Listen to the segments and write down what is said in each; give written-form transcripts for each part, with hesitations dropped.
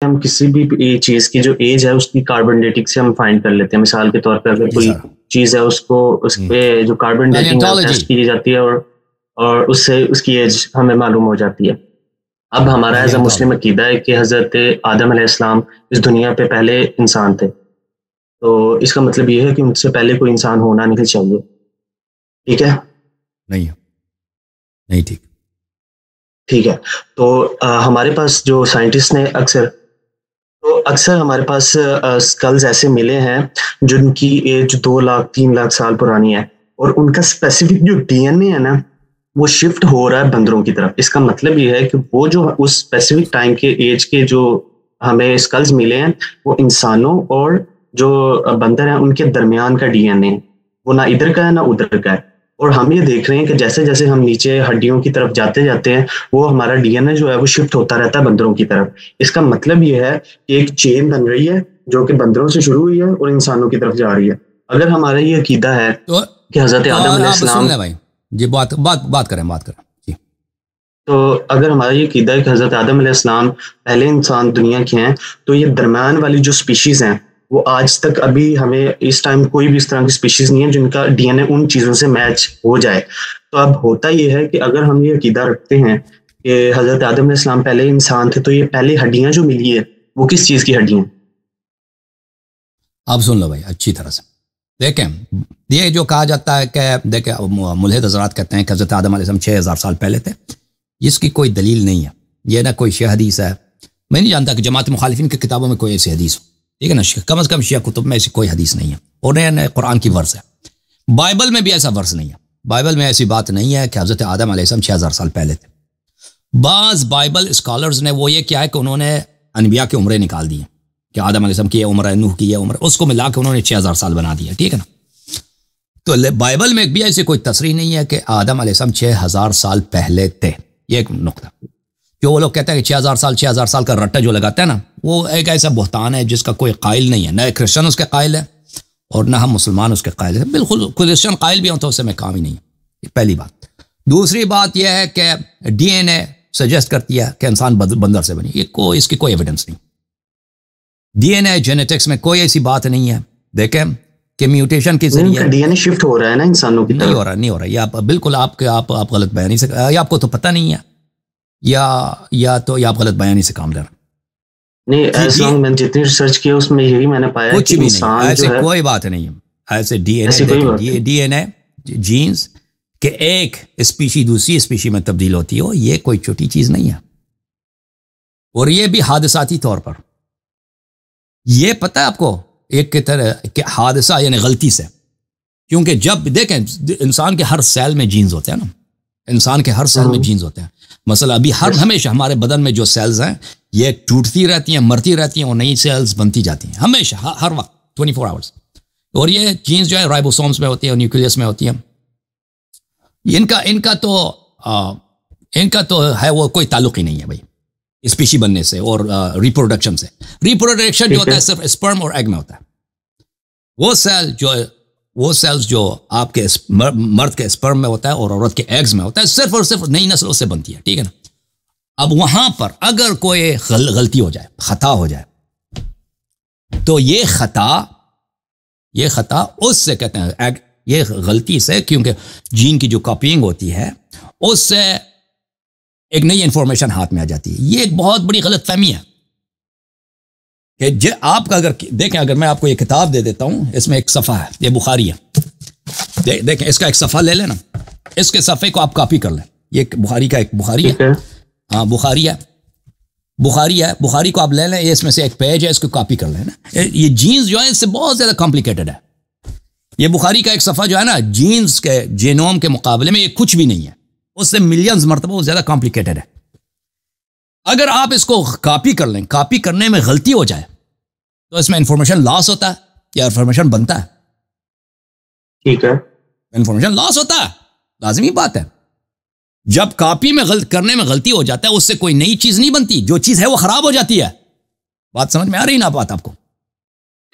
ہم کسی بھی چیز کی جو ایج ہے اس کی کاربن ڈیٹنگ سے ہم فائنڈ کر لیتے ہیں. مثال کے طور پہ اگر کوئی چیز ہے اس کو اس پہ جو کاربن ڈیٹنگ ٹیسٹ کی جاتی ہے اور اس سے اس کی ایج ہمیں معلوم ہو جاتی ہے. اب ہمارا ایز اے مسلم عقیدہ ہے کہ حضرت آدم علیہ السلام اس دنیا پہ پہلے انسان تھے, تو اس کا مطلب یہ ہے کہ ان سے پہلے کوئی انسان ہونا نہیں چاہیے. ٹھیک ہے؟ نہیں ٹھیک ہے. تو ہمارے پاس جو سائنٹسٹ نے اکثر ہمارے پاس اسکلز ایسے ملے ہیں جن کی ایج 2 لاکھ 3 لاکھ سال پرانی ہے, اور ان کا اسپیسیفک جو ڈی این اے ہے نا وہ شفٹ ہو رہا ہے بندروں کی طرف. اس کا مطلب یہ ہے کہ وہ جو اس اسپیسیفک ٹائم کے ایج کے جو ہمیں اسکلز ملے ہیں وہ انسانوں اور جو بندر ہیں ان کے درمیان کا ڈی این اے, وہ نہ ادھر کا ہے نہ ادھر کا ہے. اور ہم یہ دیکھ رہے ہیں کہ جیسے جیسے ہم نیچے ہڈیوں کی طرف جاتے ہیں وہ ہمارا ڈی این اے جو ہے وہ شفٹ ہوتا رہتا ہے بندروں کی طرف. اس کا مطلب یہ ہے کہ ایک چین بن رہی ہے جو کہ بندروں سے شروع ہوئی ہے اور انسانوں کی طرف جا رہی ہے. اگر ہمارا یہ عقیدہ ہے کہ حضرت آدم علیہ السلام جی بات کریں جی, تو اگر ہمارا یہ عقیدہ ہے کہ حضرت آدم علیہ السلام پہلے انسان دنیا کے ہیں, تو یہ درمیان والی جو سپیشیز ہیں وہ آج تک ابھی ہمیں اس ٹائم کوئی بھی اس طرح کی سپیشیز نہیں ہے جن کا ڈی این اے ان چیزوں سے میچ ہو جائے. تو اب ہوتا یہ ہے کہ اگر ہم یہ عقیدہ رکھتے ہیں کہ حضرت آدم علیہ السلام پہلے انسان تھے, تو یہ پہلے ہڈیاں جو ملی ہے وہ کس چیز کی ہڈیاں؟ آپ سن لو بھائی اچھی طرح سے. دیکھیں یہ جو کہا جاتا ہے کہ دیکھیں ملحد حضرات کہتے ہیں کہ حضرت آدم علیہ السلام 6000 سال پہلے تھے, اس کی کوئی دلیل نہیں ہے. یہ نہ کوئی شیعہ حدیث ہے, میں نہیں جانتا کہ جماعت مخالفین کی کتابوں میں کوئی ایسی حدیث ہو, ٹھیک ہے نا, کم از کم شیعہ کتب میں ایسی کوئی حدیث نہیں ہے. اور نئے قرآن کی ورس ہے, بائبل میں بھی ایسا ورس نہیں ہے. بائبل میں ایسی بات نہیں ہے کہ حضرت آدم علیہ السلام 6000 سال پہلے تھے. بعض بائبل اسکالرز نے وہ یہ کیا ہے کہ انہوں نے انبیاء کی عمریں نکال دی ہیں کہ آدم علیہ السلام کی یہ عمر ہے, نوح کی یہ عمر, اس کو ملا کے انہوں نے 6000 سال بنا دیا, ٹھیک ہے نا. تو بائبل میں بھی ایسی کوئی تصریح نہیں ہے کہ آدم علیہ السلام 6000 سال پہلے تھے. یہ ایک نقطہ. جو وہ لوگ کہتے ہیں کہ 6000 سال کا رٹا جو لگاتا ہے نا, وہ ایک ایسا بہتان ہے جس کا کوئی قائل نہیں ہے. نہ کرسچن اس کے قائل ہے اور نہ ہم مسلمان اس کے قائل ہیں. بالکل کرسچن قائل بھی ہوں تو اس سے میں کام ہی نہیں ہے. پہلی بات. دوسری بات یہ ہے کہ ڈی این اے سجیسٹ کرتی ہے کہ انسان بندر سے بنی, اس کی کوئی ایویڈنس نہیں. ڈی این اے جینیٹکس میں کوئی ایسی بات نہیں ہے. دیکھیں کہ میوٹیشن کے ذریعے ڈی این اے شفٹ ہو رہا ہے نا انسانوں کی طرف. نہیں ہو رہا. یہ بالکل آپ غلط بیانی سے, یا آپ کو تو پتہ نہیں ہے یا آپ غلط بیانی سے کام لے رہے ہیں. نہیں, ایسا میں جتنی ریسرچ کی اس میں یہی میں نے پایا کچھ بھی نہیں, ایسے کوئی بات نہیں ہے. ایسے ڈی این اے جینز کہ ایک اسپیشی دوسری اسپیشی میں تبدیل ہوتی ہو, یہ کوئی چھوٹی چیز نہیں ہے. اور یہ بھی حادثاتی طور پر. یہ پتہ ہے آپ کو ایک کی طرح کہ حادثہ یعنی غلطی سے, کیونکہ جب دیکھیں انسان کے ہر سیل میں جینز ہوتے ہیں نا, انسان کے ہر سیل میں جینز ہوتے ہیں. مثلا ابھی ہمیشہ ہمارے بدن میں جو سیلز ہیں یہ ٹوٹتی رہتی ہیں, مرتی رہتی ہیں, اور نئی سیلز بنتی جاتی ہیں ہمیشہ ہر وقت 24 آورز. اور یہ جینز جو ہے رائبوسومز میں ہوتی ہیں اور نیوکلیس میں ہوتی ہیں. ان کا تو ہے وہ کوئی تعلق ہی نہیں ہے بھائی اسپیشی بننے سے اور ریپروڈکشن سے. ریپروڈکشن جو ہوتا ہے صرف اسپرم اور ایگ میں ہوتا ہے. وہ سیلز جو آپ کے مرد کے اسپرم میں ہوتا ہے اور عورت کے ایگز میں ہوتا ہے, صرف اور صرف نئی نسل اس سے بنتی ہے, ٹھیک ہے نا. اب وہاں پر اگر کوئی غلطی ہو جائے, خطا ہو جائے, تو یہ خطا اس سے کہتے ہیں یہ غلطی سے, کیونکہ جین کی جو کاپینگ ہوتی ہے اس سے ایک نئی انفارمیشن ہاتھ میں آ جاتی ہے. یہ ایک بہت بڑی غلط فہمی ہے کہ آپ کا اگر دیکھیں, اگر میں آپ کو یہ کتاب دے دیتا ہوں, اس میں ایک صفحہ ہے, یہ بخاری ہے, دیکھیں اس کا ایک صفحہ لے لیں نا, اس کے صفحے کو آپ کاپی کر لیں. یہ بخاری کا ایک بخاری ہے, ہاں بخاری ہے, بخاری کو آپ لے لیں, اس میں سے ایک پیج ہے, اس کو کاپی کر لیں نا. یہ جینز جو ہے اس سے بہت زیادہ کمپلیکیٹڈ ہے. یہ بخاری کا ایک صفحہ جو ہے نا, جینز کے جینوم کے مقابلے میں یہ کچھ بھی نہیں ہے, اس سے ملینز مرتبہ وہ زیادہ کمپلیکیٹڈ ہے. اگر آپ اس کو کاپی کر لیں, کاپی کرنے میں غلطی ہو جائے تو اس میں انفارمیشن لاس ہوتا ہے یا انفارمیشن بنتا ہے. ٹھیک ہے, انفارمیشن لاس ہوتا ہے, لازمی بات ہے. جب کاپی میں کرنے میں غلطی ہو جاتا ہے, اس سے کوئی نئی چیز نہیں بنتی, جو چیز ہے وہ خراب ہو جاتی ہے. بات سمجھ میں آ رہی نا بات آپ کو؟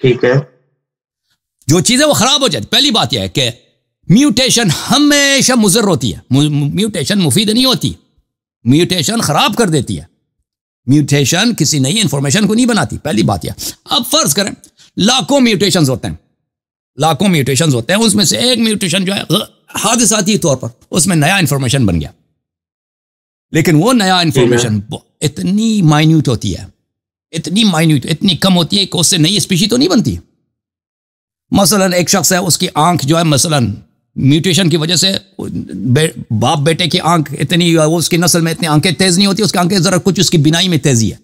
ٹھیک ہے, جو چیز ہے وہ خراب ہو جاتی. پہلی بات یہ ہے کہ میوٹیشن ہمیشہ مضر ہوتی ہے, میوٹیشن مفید نہیں ہوتی, میوٹیشن خراب کر دیتی ہے. میوٹیشن کسی نئی انفارمیشن کو نہیں بناتی، پہلی بات یہ. اب فرض کریں لاکھوں میوٹیشنز ہوتے ہیں، لاکھوں میوٹیشنز ہوتے ہیں، اس میں سے ایک میوٹیشن جو ہے حادثاتی طور پر اس میں نیا انفارمیشن بن گیا، لیکن وہ نیا انفارمیشن اتنی مائنیوٹ ہوتی ہے، اتنی مائنیوٹ، اتنی کم ہوتی ہے کہ اس سے نئی اسپیشی تو نہیں بنتی. مثلا ایک شخص ہے، اس کی آنکھ جو ہے مثلا میوٹیشن کی وجہ سے باپ بیٹے کی آنکھ اتنی، اس کی نسل میں اتنی آنکھیں تیز نہیں ہوتی، اس کی آنکھیں ذرا کچھ اس کی بینائی میں تیزی ہے،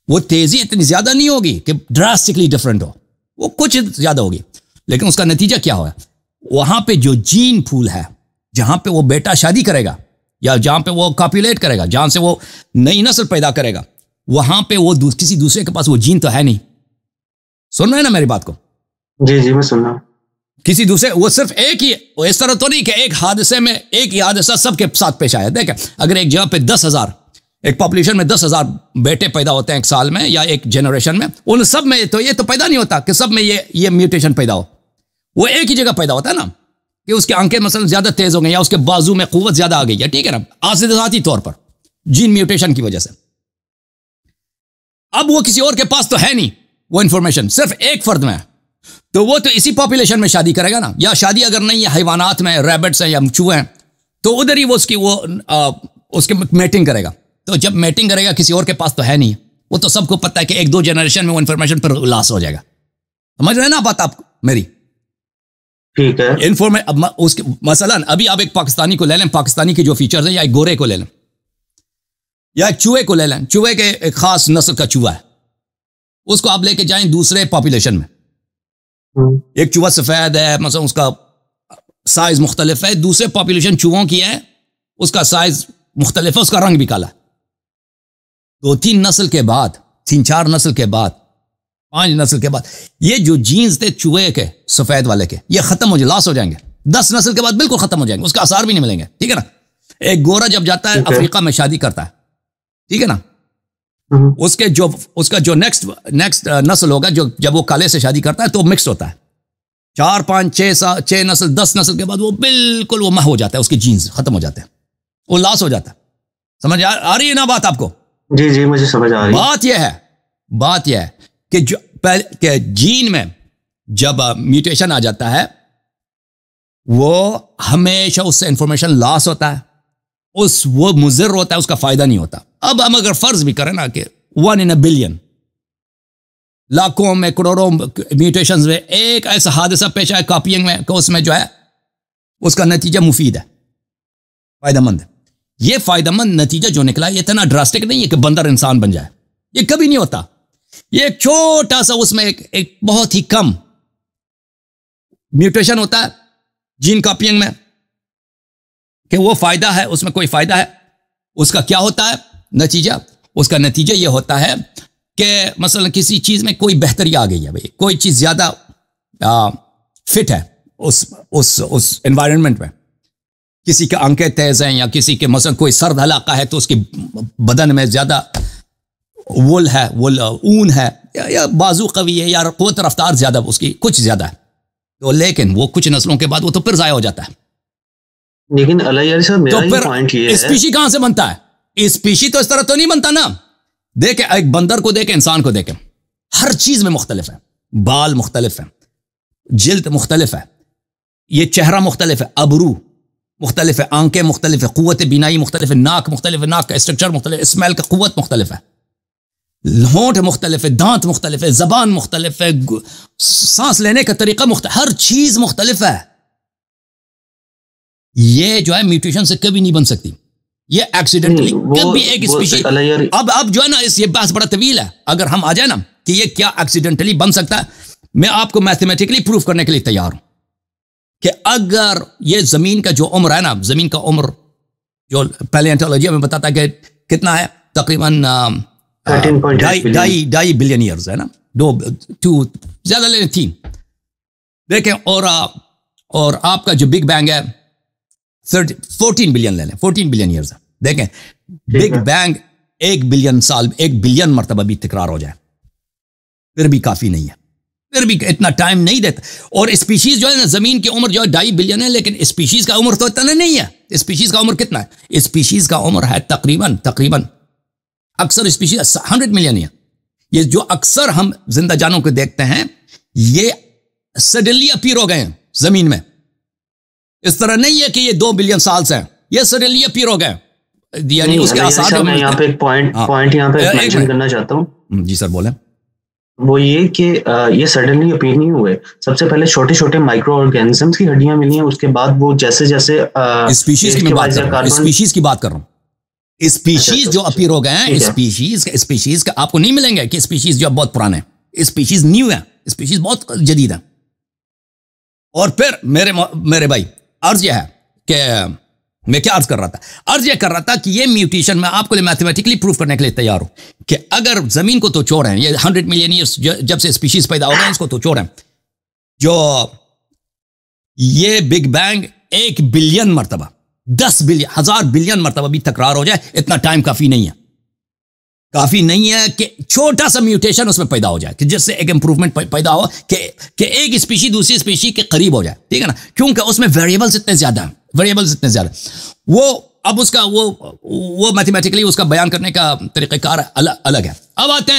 وہ تیزی اتنی زیادہ نہیں ہوگی کہ ڈراسٹکلی ڈفرنٹ ہو، وہ کچھ زیادہ ہوگی، لیکن اس کا نتیجہ کیا ہوگا؟ وہاں پہ جو جین پول ہے، جہاں پہ وہ بیٹا شادی کرے گا یا جہاں پہ وہ کاپیولیٹ کرے گا، جہاں سے وہ نئی نسل پیدا کرے گا، وہاں پہ وہ کسی دوسرے کے پاس وہ جین تو ہے نہیں. سن رہے ہیں نا میری بات کو؟ جی میں سن رہا ہوں. کسی دوسرے، وہ صرف ایک ہی، وہ اس طرح تو نہیں کہ ایک حادثے میں ایک ہی حادثہ سب کے ساتھ پیش آیا. دیکھیں اگر ایک جگہ پہ 10,000، ایک پاپولیشن میں 10,000 بیٹے پیدا ہوتے ہیں ایک سال میں یا ایک جنریشن میں، ان سب میں تو یہ تو پیدا نہیں ہوتا کہ سب میں یہ میوٹیشن پیدا ہو. وہ ایک ہی جگہ پیدا ہوتا ہے نا، کہ اس کی آنکھیں مثلا زیادہ تیز ہو گئی یا اس کے بازو میں قوت زیادہ آ گئی ہے، ٹھیک ہے نا، آسداتی طور پر جین میوٹیشن کی وجہ سے. اب وہ کسی اور کے پاس تو ہے نہیں وہ انفارمیشن، صرف ایک فرد میں ہے، تو وہ تو اسی پاپولیشن میں شادی کرے گا نا، یا شادی اگر نہیں ہے حیوانات میں، ریبٹس ہیں یا چوہے ہیں، تو ادھر ہی وہ اس کے میٹنگ کرے گا. تو جب میٹنگ کرے گا کسی اور کے پاس تو ہے نہیں، وہ تو سب کو پتہ ہے کہ ایک دو جنریشن میں وہ انفارمیشن پر لاس ہو جائے گا. سمجھ رہے ہیں نا بات آپ میری؟ ٹھیک ہے. مثلا ابھی آپ ایک پاکستانی کو لے لیں، پاکستانی کے جو فیچرز ہیں، یا ایک گورے کو لے لیں یا ایک چوہے کو لے لیں. چوہے کے ایک خاص نسل کا چوہا ہے، اس کو آپ لے کے جائیں دوسرے پاپولیشن میں. ایک چوہا سفید ہے مثلا، اس کا سائز مختلف ہے، دوسرے پاپولیشن چوہوں کی ہے، اس کا سائز مختلف ہے، اس کا رنگ بھی کالا ہے. 2-3 نسل کے بعد، 3-4 نسل کے بعد، 5 نسل کے بعد، یہ جو جینز تھے چوہے کے سفید والے کے، یہ ختم ہو جائے، لاس ہو جائیں گے. 10 نسل کے بعد بالکل ختم ہو جائیں گے، اس کا آثار بھی نہیں ملیں گے. ٹھیک ہے نا. ایک گورا جب جاتا ہے افریقہ میں شادی کرتا ہے، ٹھیک ہے نا، اس کا جو نیکسٹ نسل ہوگا، جب وہ کالے سے شادی کرتا ہے تو مکس ہوتا ہے. 4 5 6 نسل 10 نسل کے بعد وہ بالکل وہ مح ہو جاتا ہے، اس کے جینز ختم ہو جاتے ہیں، وہ لاس ہو جاتا ہے. سمجھ آ رہی ہے نا بات آپ کو؟ جی مجھے سمجھ آ رہی ہے. بات یہ ہے کہ جین میں جب میوٹیشن آ جاتا ہے، وہ ہمیشہ اس سے انفارمیشن لاس ہوتا ہے، وہ مضر ہوتا ہے، اس کا فائدہ نہیں ہوتا. اب ہم اگر فرض بھی کریں نا کہ 1 in a billion، لاکھوں میں کروڑوں میوٹیشنز میں ایک ایسا حادثہ پیش آئے کاپینگ میں کہ اس میں جو ہے اس کا نتیجہ مفید ہے، فائدہ مند ہے. یہ فائدہ مند نتیجہ جو نکلا یہ اتنا ڈراسٹک نہیں ہے کہ بندر انسان بن جائے، یہ کبھی نہیں ہوتا. یہ ایک چھوٹا سا اس میں ایک بہت ہی کم میوٹیشن ہوتا ہے جین کاپینگ میں، کہ وہ فائدہ ہے، اس میں کوئی فائدہ ہے. اس کا کیا ہوتا ہے نتیجہ؟ اس کا نتیجہ یہ ہوتا ہے کہ مثلا کسی چیز میں کوئی بہتری آ گئی ہے، بھائی کوئی چیز زیادہ فٹ ہے اس انوائرمنٹ میں، کسی کے آنکھیں تیز ہیں یا کسی کے مثلا کوئی سرد علاقہ ہے تو اس کے بدن میں زیادہ وول ہے، اون ہے، یا بازو قوی ہے، یا قوت رفتار زیادہ اس کی کچھ زیادہ ہے. تو لیکن وہ کچھ نسلوں کے بعد وہ تو پھر ضائع ہو جاتا ہے. لیکن علیہ صاحب میرا یہ پوائنٹ یہ ہے، اسپیشی کہاں سے بنتا ہے؟ اسپیشی تو اس طرح تو نہیں بنتا نا. دیکھیں ایک بندر کو دیکھیں، انسان کو دیکھیں، ہر چیز میں مختلف ہے. بال مختلف ہے، جلد مختلف ہے، یہ چہرہ مختلف ہے، ابرو مختلف ہے، آنکھیں مختلف ہے، قوت بینائی مختلف ہے، ناک مختلف ہے، ناک کا اسٹرکچر مختلف ہے، اسمیل کا قوت مختلف ہے، ہونٹ مختلف ہے، دانت مختلف ہے، زبان مختلف ہے، سانس لینے کا طریقہ مختلف، ہر چیز مختلف ہے. یہ جو ہے میوٹیشن سے کبھی نہیں بن سکتی، یہ ایکسیڈنٹلی کبھی ایک اسپیشی. اب جو ہے نا یہ بحث بڑا طویل ہے. اگر ہم آ جائیں نا کہ یہ کیا ایکسیڈنٹلی بن سکتا ہے، میں آپ کو میتھمیٹکلی پروف کرنے کے لیے تیار ہوں کہ اگر یہ زمین کا جو عمر ہے نا، زمین کا عمر جو پیلیونٹولوجی میں بتاتا ہے کہ کتنا ہے، تقریباً 2.5 بلین ایئرز ہے نا، 2 زیادہ لیں 3 دیکھیں. اور آپ کا جو بگ بینگ ہے 14 بلین لے لیں، 14 بلین ایئرز ہے. دیکھیں بگ بینگ 1 بلین سال، 1 بلین مرتبہ بھی تکرار ہو جائے پھر بھی کافی نہیں ہے، پھر بھی اتنا ٹائم نہیں دیتا. اور اسپیشیز جو ہے نا، زمین کی عمر جو ہے 2.5 بلین ہے، لیکن اسپیشیز کا عمر تو اتنا نہیں ہے. اسپیشیز کا عمر کتنا ہے؟ اسپیشیز کا عمر ہے تقریباً اکثر اسپیشیز 100 ملین ہے. یہ جو اکثر ہم زندہ جانوں کو دیکھتے ہیں یہ سڈنلی اپیئر ہو گئے ہیں زمین میں. اس طرح نہیں ہے کہ یہ 2 بلین سال سے ہیں, یہ سڈنلی اپیئر ہو گئے. یعنی اس کے آثار میں یہاں پہ ایک پوائنٹ یہاں پہ مینشن کرنا چاہتا ہوں. جی سر بولیں. وہ یہ کہ یہ سڈنلی اپیئر نہیں ہوئے. سب سے پہلے چھوٹے چھوٹے مائکرو آرگینزمس کی ہڈیاں ملی ہیں, اس کے بعد وہ جیسے جیسے اسپیشیز کی بات کر رہا ہوں, اسپیشیز کی بات کر رہا ہوں. اسپیشیز جو اپیئر ہو گئے ہیں, اسپیشیز کا آپ کو نہیں ملیں گے کہ اسپیشیز جو بہت پرانے ہیں. اسپیشیز نیو ہیں, اسپیشیز بہت جدید ہیں. اور پھر میرے بھائی عرض یہ ہے کہ میں کیا عرض کر رہا تھا, عرض یہ کر رہا تھا کہ یہ میوٹیشن میں آپ کو میتھمیٹکلی پروف کرنے کے لیے تیار ہوں کہ اگر زمین کو تو چھوڑیں, یہ 100 ملین ایئرس جب سے اسپیشیز پیدا ہو گئے اس کو تو چھوڑیں, جو یہ بگ بینگ 1 بلین مرتبہ 10 بلین 1000 بلین مرتبہ بھی تکرار ہو جائے, اتنا ٹائم کافی نہیں ہے. کافی نہیں ہے کہ چھوٹا سا میوٹیشن اس میں پیدا ہو جائے کہ جس سے ایک امپروومنٹ پیدا ہو کہ ایک اسپیشی دوسری اسپیشی کے قریب ہو جائے. ٹھیک ہے نا, کیونکہ اس میں ویریبلز اتنے زیادہ ہیں, وہ اب اس کا وہ میتھمیٹکلی اس کا بیان کرنے کا طریقہ کار الگ ہے. اب آتے ہیں